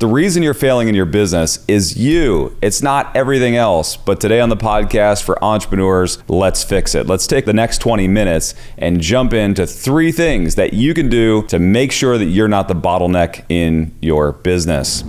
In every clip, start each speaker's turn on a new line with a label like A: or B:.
A: The reason you're failing in your business is you. It's not everything else. But today on the podcast for entrepreneurs, let's fix it. Let's take the next 20 minutes and jump into 3 things that you can do to make sure that you're not the bottleneck in your business.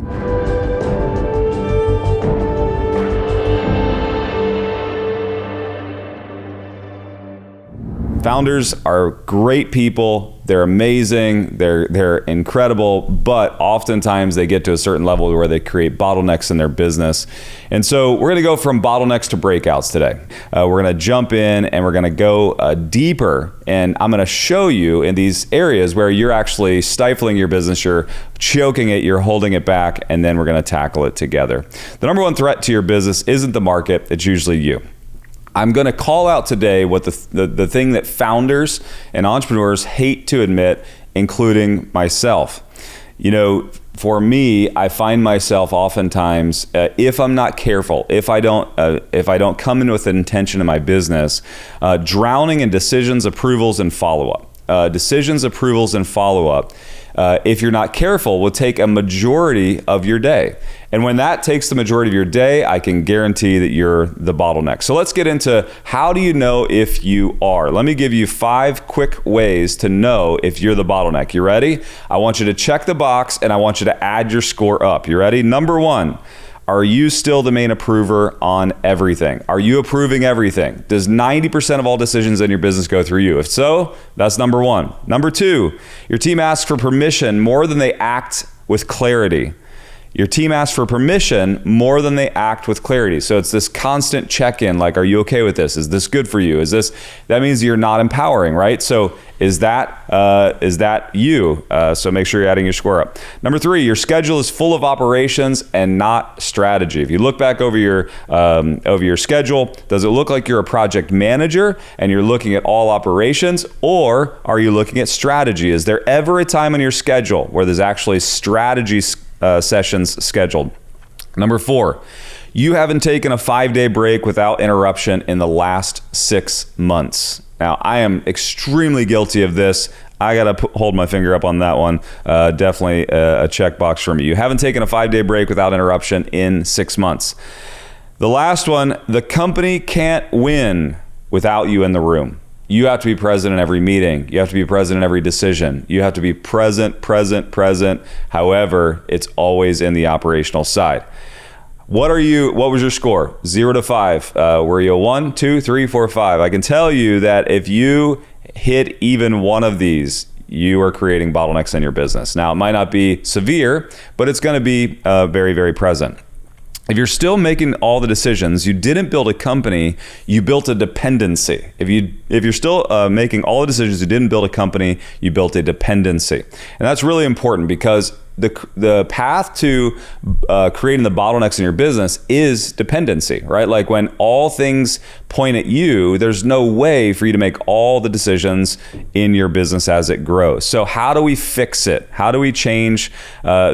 A: Founders are great people. They're amazing. They're incredible, but oftentimes they get to a certain level where they create bottlenecks in their business. And so we're going to go from bottlenecks to breakouts today. We're going to jump in and we're going to go deeper. And I'm going to show you in these areas where you're actually stifling your business, you're choking it, you're holding it back, and then we're going to tackle it together. The number one threat to your business isn't the market. It's usually you. I'm going to call out today what the thing that founders and entrepreneurs hate to admit, including myself. You know, for me, I find myself oftentimes, if I'm not careful, if I don't come in with an intention in my business, drowning in decisions, approvals, and follow-up. Decisions, approvals, and follow-up. If you're not careful, will take a majority of your day. And when that takes the majority of your day, I can guarantee that you're the bottleneck. So let's get into how do you know if you are. Let me give you 5 quick ways to know if you're the bottleneck. You ready? I want you to check the box and I want you to add your score up. You ready? Number 1. Are you still the main approver on everything? Are you approving everything? Does 90% of all decisions in your business go through you? If so, that's number 1. Number 2, your team asks for permission more than they act with clarity. Your team asks for permission more than they act with clarity. So it's this constant check-in, like, are you okay with this? Is this good for you? That means you're not empowering, right? So is that you? So make sure you're adding your score up. Number 3, your schedule is full of operations and not strategy. If you look back over your schedule, does it look like you're a project manager and you're looking at all operations, or are you looking at strategy? Is there ever a time on your schedule where there's actually strategy sessions scheduled? Number 4, you haven't taken a 5-day break without interruption in the last 6 months. Now, I am extremely guilty of this. I got to hold my finger up on that one. Definitely a checkbox for me. You haven't taken a 5-day break without interruption in 6 months. The last one, the company can't win without you in the room. You have to be present in every meeting. You have to be present in every decision. You have to be present. However, it's always in the operational side. What was your score? 0 to 5. Were you a 1, 2, 3, 4, 5? I can tell you that if you hit even one of these, you are creating bottlenecks in your business. Now, it might not be severe, but it's going to be very, very present. If you're still making all the decisions, you didn't build a company, you built a dependency. If you're still making all the decisions, you didn't build a company, you built a dependency. And that's really important because the path to creating the bottlenecks in your business is dependency, right? Like when all things point at you, there's no way for you to make all the decisions in your business as it grows. So how do we fix it? How do we change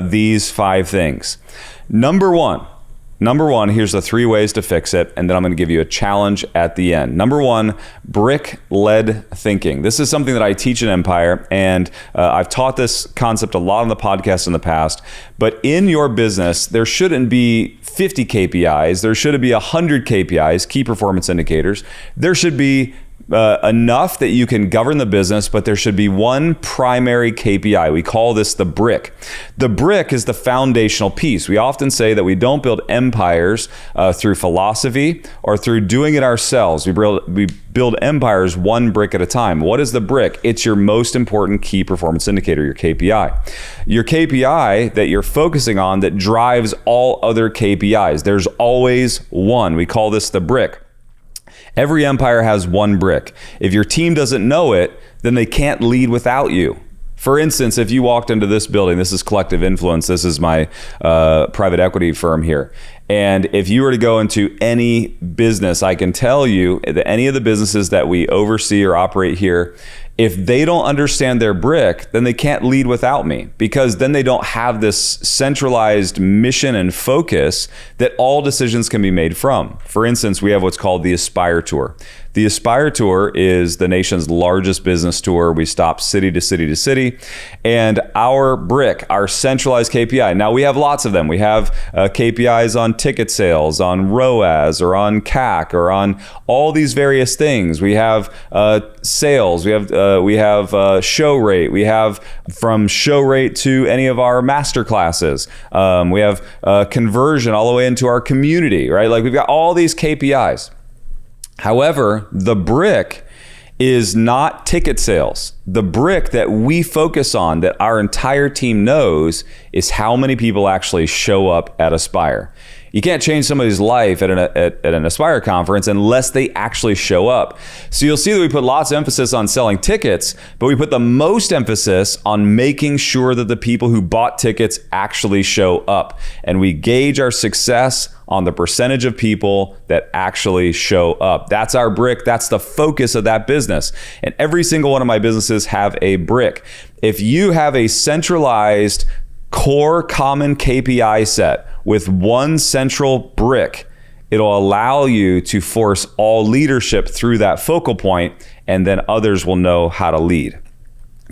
A: these 5 things? Number one, here's the 3 ways to fix it, and then I'm going to give you a challenge at the end. Number 1, brick-led thinking. This is something that I teach in Empire, and I've taught this concept a lot on the podcast in the past, but in your business, there shouldn't be 50 KPIs. There shouldn't be 100 KPIs, key performance indicators. There should be enough that you can govern the business, but there should be one primary KPI. We call this the brick. The brick is the foundational piece. We often say that we don't build empires through philosophy or through doing it ourselves. We build empires one brick at a time. What is the brick? It's your most important key performance indicator, your KPI. Your KPI that you're focusing on that drives all other KPIs. There's always one. We call this the brick. Every empire has one brick. If your team doesn't know it, then they can't lead without you. For instance, if you walked into this building, this is Collective Influence, this is my private equity firm here. And if you were to go into any business, I can tell you that any of the businesses that we oversee or operate here, if they don't understand their brick, then they can't lead without me, because then they don't have this centralized mission and focus that all decisions can be made from. For instance, we have what's called the Aspire Tour. The Aspire Tour is the nation's largest business tour. We stop city to city to city. And our brick, our centralized KPI, now we have lots of them. We have KPIs on ticket sales, on ROAS, or on CAC, or on all these various things. We have sales, we have show rate, we have from show rate to any of our master classes. We have conversion all the way into our community, right? Like we've got all these KPIs. However, the brick is not ticket sales. The brick that we focus on, that our entire team knows, is how many people actually show up at Aspire. You can't change somebody's life at an Aspire conference unless they actually show up. So you'll see that we put lots of emphasis on selling tickets, but we put the most emphasis on making sure that the people who bought tickets actually show up. And we gauge our success on the percentage of people that actually show up. That's our brick. That's the focus of that business. And every single one of my businesses have a brick. If you have a centralized core common KPI set with one central brick, it'll allow you to force all leadership through that focal point, and then others will know how to lead.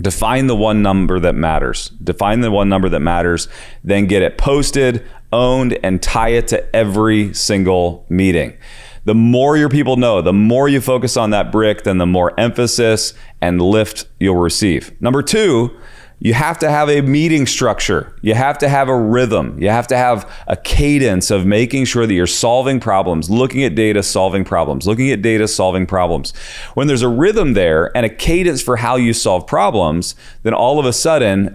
A: Define the one number that matters. Define the one number that matters, then get it posted, owned, and tie it to every single meeting. The more your people know, the more you focus on that brick, then the more emphasis and lift you'll receive. Number two, you have to have a meeting structure. You have to have a rhythm. You have to have a cadence of making sure that you're solving problems, looking at data, solving problems, looking at data, solving problems. When there's a rhythm there and a cadence for how you solve problems, then all of a sudden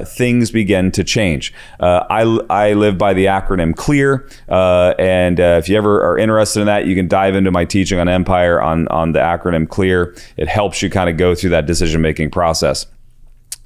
A: things begin to change. I live by the acronym CLEAR, and if you ever are interested in that, you can dive into my teaching on Empire on the acronym CLEAR. It helps you kind of go through that decision-making process.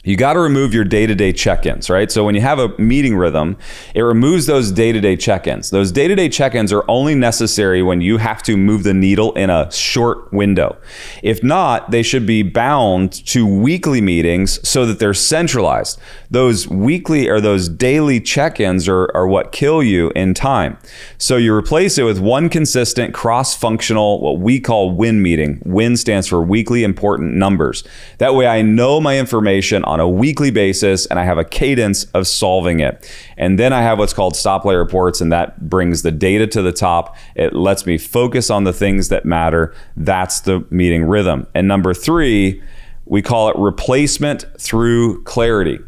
A: You got to remove your day-to-day check-ins, right? So when you have a meeting rhythm, it removes those day-to-day check-ins. Those day-to-day check-ins are only necessary when you have to move the needle in a short window. If not, they should be bound to weekly meetings so that they're centralized. Those weekly or those daily check-ins are what kill you in time. So you replace it with one consistent cross-functional, what we call WIN meeting. WIN stands for weekly important numbers. That way I know my information on a weekly basis, and I have a cadence of solving it. And then I have what's called stoplight reports, and that brings the data to the top. It lets me focus on the things that matter. That's the meeting rhythm. And number three, we call it replacement through clarity.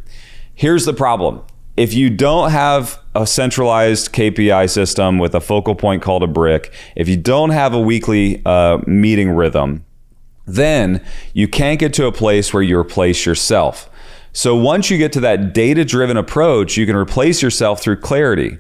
A: Here's the problem. If you don't have a centralized KPI system with a focal point called a brick, if you don't have a weekly meeting rhythm, then you can't get to a place where you replace yourself. So once you get to that data-driven approach, you can replace yourself through clarity.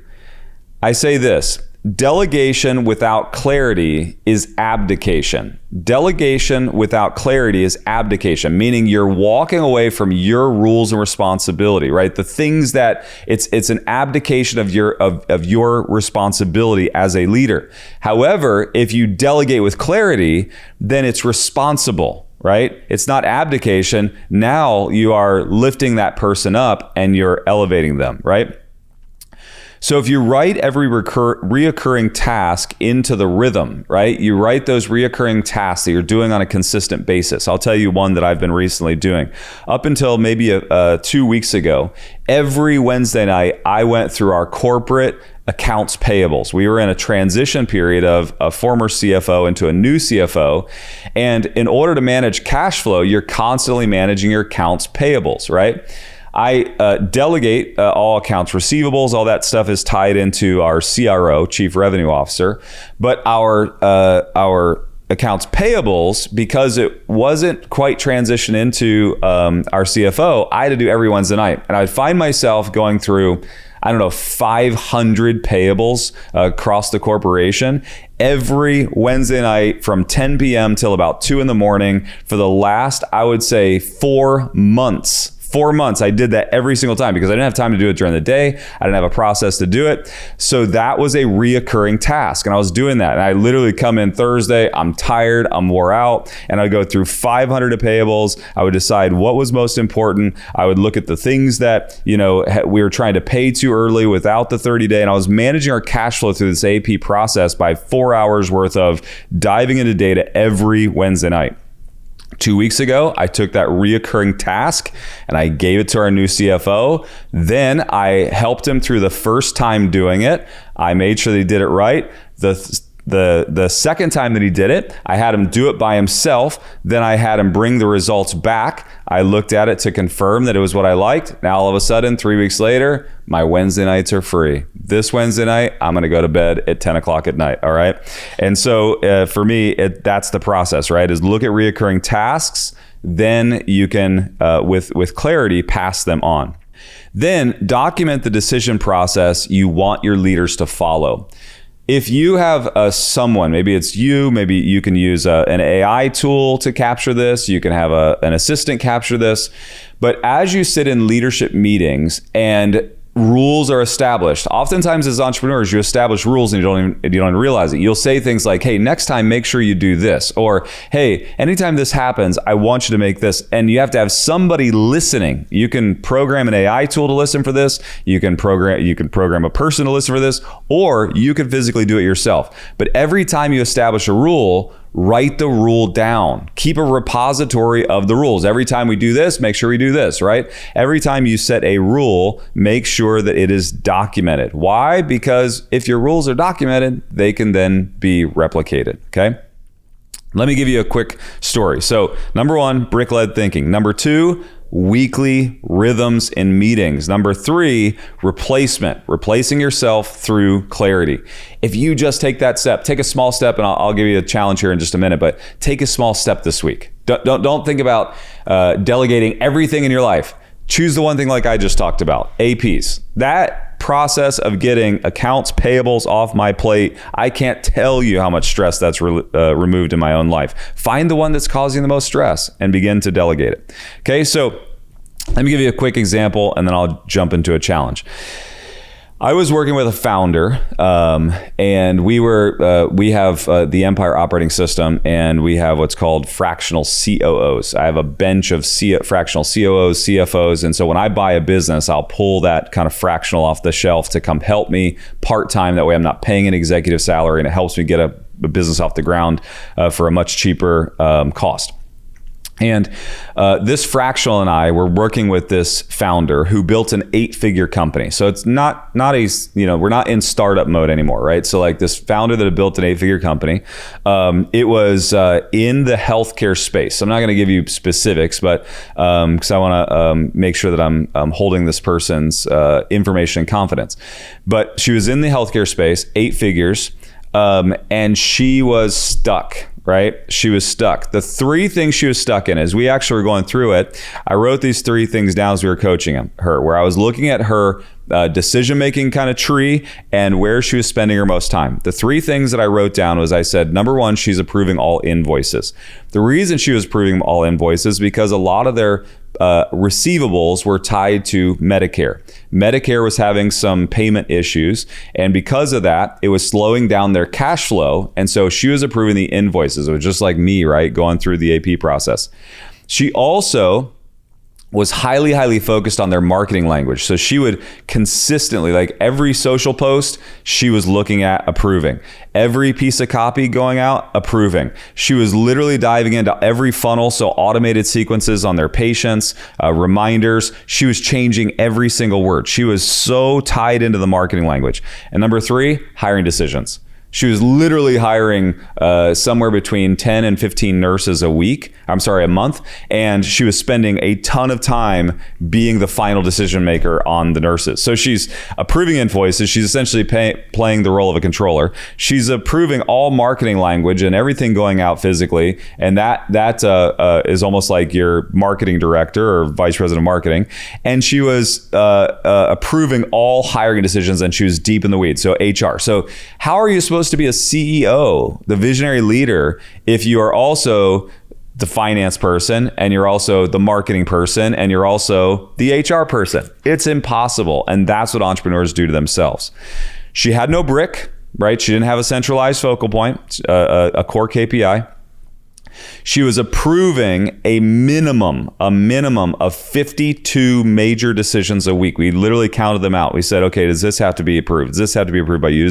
A: I say this, delegation without clarity is abdication. Delegation without clarity is abdication, meaning you're walking away from your rules and responsibility, right? The things that it's an abdication of your responsibility as a leader. However, if you delegate with clarity, then it's responsible, right? It's not abdication. Now you are lifting that person up and you're elevating them, right? So if you write every reoccurring task into the rhythm, right? You write those reoccurring tasks that you're doing on a consistent basis. I'll tell you one that I've been recently doing. Up until maybe 2 weeks ago, every Wednesday night, I went through our corporate accounts payables. We were in a transition period of a former CFO into a new CFO. And in order to manage cash flow, you're constantly managing your accounts payables, right? I delegate all accounts receivables. All that stuff is tied into our CRO, Chief Revenue Officer. But our accounts payables, because it wasn't quite transitioned into our CFO, I had to do every Wednesday night. And I'd find myself going through, 500 payables across the corporation every Wednesday night from 10 p.m. till about 2 in the morning for the last, I would say, 4 months. 4 months, I did that every single time because I didn't have time to do it during the day. I didn't have a process to do it. So that was a reoccurring task. And I was doing that. And I literally come in Thursday, I'm tired, I'm wore out. And I would go through 500 of payables. I would decide what was most important. I would look at the things that, we were trying to pay too early without the 30-day. And I was managing our cash flow through this AP process by 4 hours worth of diving into data every Wednesday night. 2 weeks ago, I took that reoccurring task and I gave it to our new CFO. Then I helped him through the first time doing it. I made sure that he did it right. The second time that he did it, I had him do it by himself. Then I had him bring the results back. I looked at it to confirm that it was what I liked. Now, all of a sudden, 3 weeks later, my Wednesday nights are free. This Wednesday night, I'm going to go to bed at 10 o'clock at night. All right. And so for me, that's the process, right? Is look at reoccurring tasks. Then you can, with clarity, pass them on. Then document the decision process you want your leaders to follow. If you have someone, maybe it's you, maybe you can use an AI tool to capture this. You can have an assistant capture this. But as you sit in leadership meetings and rules are established, oftentimes as entrepreneurs, you establish rules and you don't even realize it. You'll say things like, hey, next time, make sure you do this. Or, hey, anytime this happens, I want you to make this. And you have to have somebody listening. You can program an AI tool to listen for this. You can program a person to listen for this, or you can physically do it yourself. But every time you establish a rule, write the rule down. Keep a repository of the rules. Every time we do this, make sure we do this, right? Every time you set a rule, make sure that it is documented. Why? Because if your rules are documented, they can then be replicated, okay? Let me give you a quick story. So, number one, brick-led thinking. Number two, weekly rhythms in meetings. Number three, replacing yourself through clarity. If you just take that step, take a small step, and I'll give you a challenge here in just a minute, but take a small step this week. Don't think about delegating everything in your life. Choose the one thing like I just talked about, APs. That process of getting accounts payables off my plate, I can't tell you how much stress that's removed in my own life. Find the one that's causing the most stress and begin to delegate it. Okay, so let me give you a quick example and then I'll jump into a challenge. I was working with a founder, and we have the Empire operating system, and we have what's called fractional COOs. I have a bench of fractional COOs, CFOs, and so when I buy a business, I'll pull that kind of fractional off the shelf to come help me part-time. That way I'm not paying an executive salary, and it helps me get a business off the ground for a much cheaper cost. And this fractional and I were working with this founder who built an 8-figure company. So it's not we're not in startup mode anymore, right? So like this founder that had built an 8-figure company, it was in the healthcare space. I'm not going to give you specifics, but because I want to make sure that I'm holding this person's information in confidence. But she was in the healthcare space, 8 figures, and she was stuck. Right? She was stuck. The 3 things she was stuck in, as we actually were going through it, I wrote these 3 things down as we were coaching her, where I was looking at her decision-making kind of tree and where she was spending her most time. The 3 things that I wrote down was, I said, number one, she's approving all invoices. The reason she was approving all invoices is because a lot of their receivables were tied to Medicare. Medicare was having some payment issues, and because of that, it was slowing down their cash flow, and so she was approving the invoices. It was just like me, right, going through the AP process. She also was highly focused on their marketing language. So she would consistently, like every social post, she was looking at approving. Every piece of copy going out, approving. She was literally diving into every funnel, so automated sequences on their patients, reminders. She was changing every single word. She was so tied into the marketing language. And number 3, hiring decisions. She was literally hiring somewhere between 10 and 15 nurses a month. And she was spending a ton of time being the final decision maker on the nurses. So she's approving invoices. She's essentially playing the role of a controller. She's approving all marketing language and everything going out physically. And that is almost like your marketing director or vice president of marketing. And she was approving all hiring decisions, and she was deep in the weeds. So HR. So how are you supposed to be a CEO, the visionary leader, if you are also the finance person, and you're also the marketing person, and you're also the HR person. It's impossible. And that's what entrepreneurs do to themselves. She had no brick, right? She didn't have a centralized focal point, a core KPI. She was approving a minimum of 52 major decisions a week. We literally counted them out. We said, okay, does this have to be approved? Does this have to be approved by you?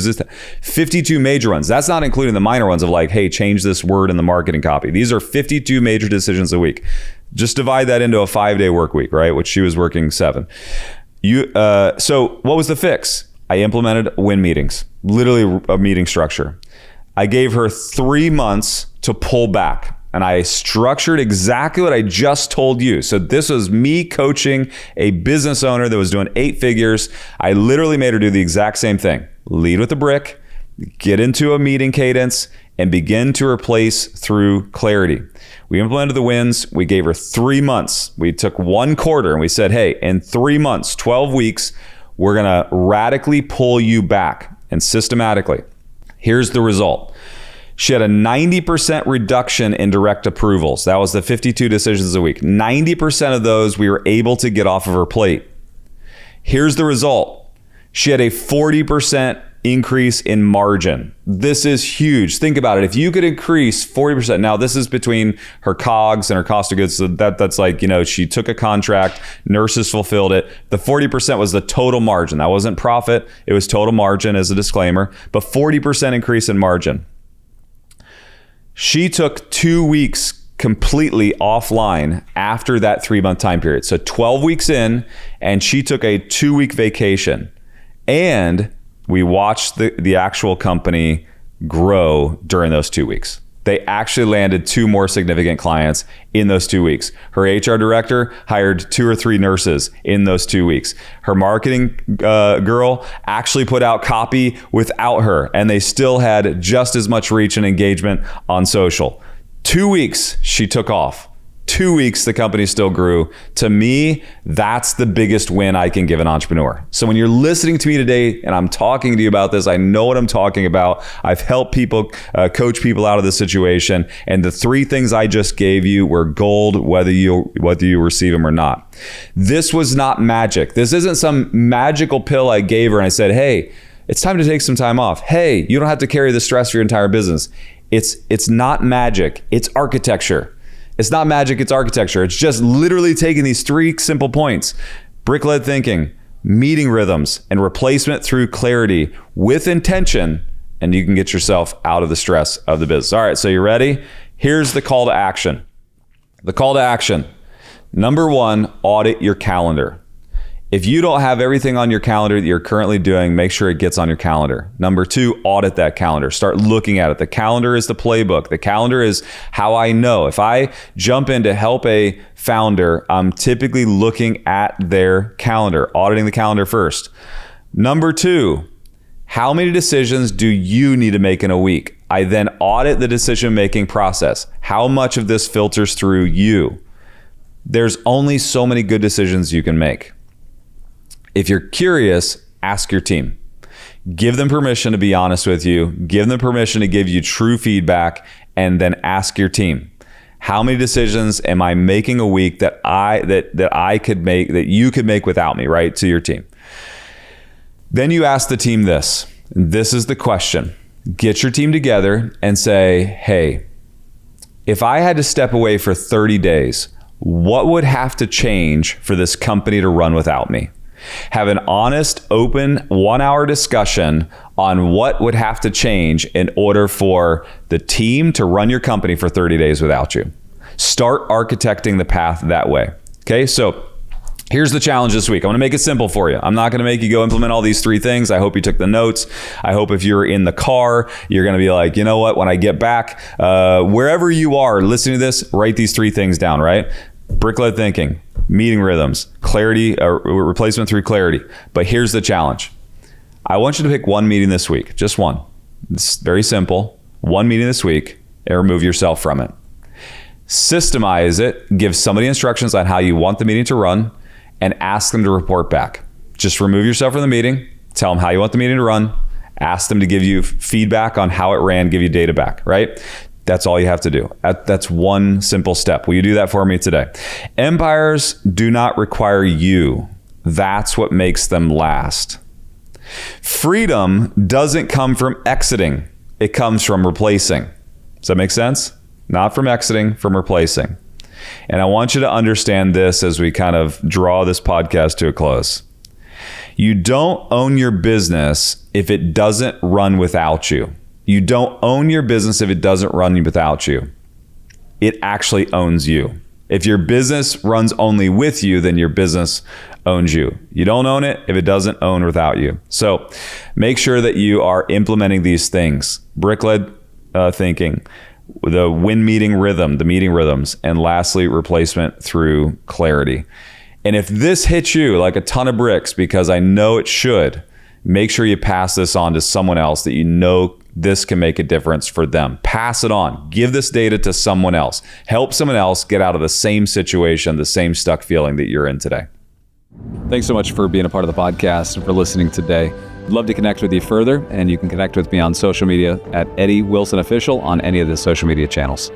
A: 52 major ones. That's not including the minor ones of like, hey, change this word in the marketing copy. These are 52 major decisions a week. Just divide that into a 5-day work week, right? Which she was working 7. So what was the fix? I implemented win meetings, literally a meeting structure. I gave her 3 months to pull back. And I structured exactly what I just told you. So this was me coaching a business owner that was doing 8 figures. I literally made her do the exact same thing. Lead with a brick, get into a meeting cadence, and begin to replace through clarity. We implemented the wins. We gave her 3 months. We took 1 quarter and we said, hey, in 3 months, 12 weeks, we're gonna radically pull you back and systematically. Here's the result. She had a 90% reduction in direct approvals. That was the 52 decisions a week. 90% of those we were able to get off of her plate. Here's the result. She had a 40% increase in margin. This is huge. Think about it. If you could increase 40%, now this is between her COGS and her cost of goods. So that's like, she took a contract, nurses fulfilled it. The 40% was the total margin. That wasn't profit. It was total margin as a disclaimer, but 40% increase in margin. She took 2 weeks completely offline after that 3-month time period. So 12 weeks in, and she took a 2-week vacation. And we watched the actual company grow during those 2 weeks. They actually landed 2 more significant clients in those 2 weeks. Her HR director hired 2 or 3 nurses in those 2 weeks. Her marketing girl actually put out copy without her, and they still had just as much reach and engagement on social. 2 weeks she took off. 2 weeks, the company still grew. To me, that's the biggest win I can give an entrepreneur. So when you're listening to me today and I'm talking to you about this, I know what I'm talking about. I've helped people, coach people out of this situation. And the 3 things I just gave you were gold, whether you receive them or not. This was not magic. This isn't some magical pill I gave her and I said, hey, it's time to take some time off. Hey, you don't have to carry the stress for your entire business. It's not magic. It's architecture. It's not magic, it's architecture. It's just literally taking these 3 simple points: brick-led thinking, meeting rhythms, and replacement through clarity with intention, and you can get yourself out of the stress of the business. All right, so you ready? Here's the call to action. The call to action. Number 1, audit your calendar. If you don't have everything on your calendar that you're currently doing, make sure it gets on your calendar. Number 2, audit that calendar. Start looking at it. The calendar is the playbook. The calendar is how I know. If I jump in to help a founder, I'm typically looking at their calendar, auditing the calendar first. Number 2, how many decisions do you need to make in a week? I then audit the decision-making process. How much of this filters through you? There's only so many good decisions you can make. If you're curious, ask your team. Give them permission to be honest with you. Give them permission to give you true feedback, and then ask your team, how many decisions am I making a week that I could make, that you could make without me, right? To your team. Then you ask the team this. This is the question. Get your team together and say, hey, if I had to step away for 30 days, what would have to change for this company to run without me? Have an honest, open 1-hour discussion on what would have to change in order for the team to run your company for 30 days without you. Start architecting the path that way. Okay, so here's the challenge this week. I'm gonna make it simple for you. I'm not gonna make you go implement all these 3 things. I hope you took the notes. I hope if you're in the car, you're gonna be like, you know what, when I get back, wherever you are listening to this, write these 3 things down, right? Brick-led thinking, meeting rhythms, clarity, replacement through clarity. But here's the challenge. I want you to pick 1 meeting this week, just 1. It's very simple. 1 meeting this week and remove yourself from it. Systemize it, give somebody instructions on how you want the meeting to run, and ask them to report back. Just remove yourself from the meeting, tell them how you want the meeting to run, ask them to give you feedback on how it ran, give you data back, right? That's all you have to do. That's one simple step. Will you do that for me today? Empires do not require you. That's what makes them last. Freedom doesn't come from exiting. It comes from replacing. Does that make sense? Not from exiting, from replacing. And I want you to understand this as we kind of draw this podcast to a close. You don't own your business if it doesn't run without you. You don't own your business if it doesn't run without you. It actually owns you. If your business runs only with you, then your business owns you. You don't own it if it doesn't own without you. So make sure that you are implementing these things. Brick-led thinking, the win meeting rhythm, the meeting rhythms, and lastly, replacement through clarity. And if this hits you like a ton of bricks, because I know it should, make sure you pass this on to someone else that you know this can make a difference for them. Pass it on. Give this data to someone else. Help someone else get out of the same situation, the same stuck feeling that you're in today.
B: Thanks so much for being a part of the podcast and for listening today. I'd love to connect with you further, and you can connect with me on social media at Eddie Wilson Official on any of the social media channels.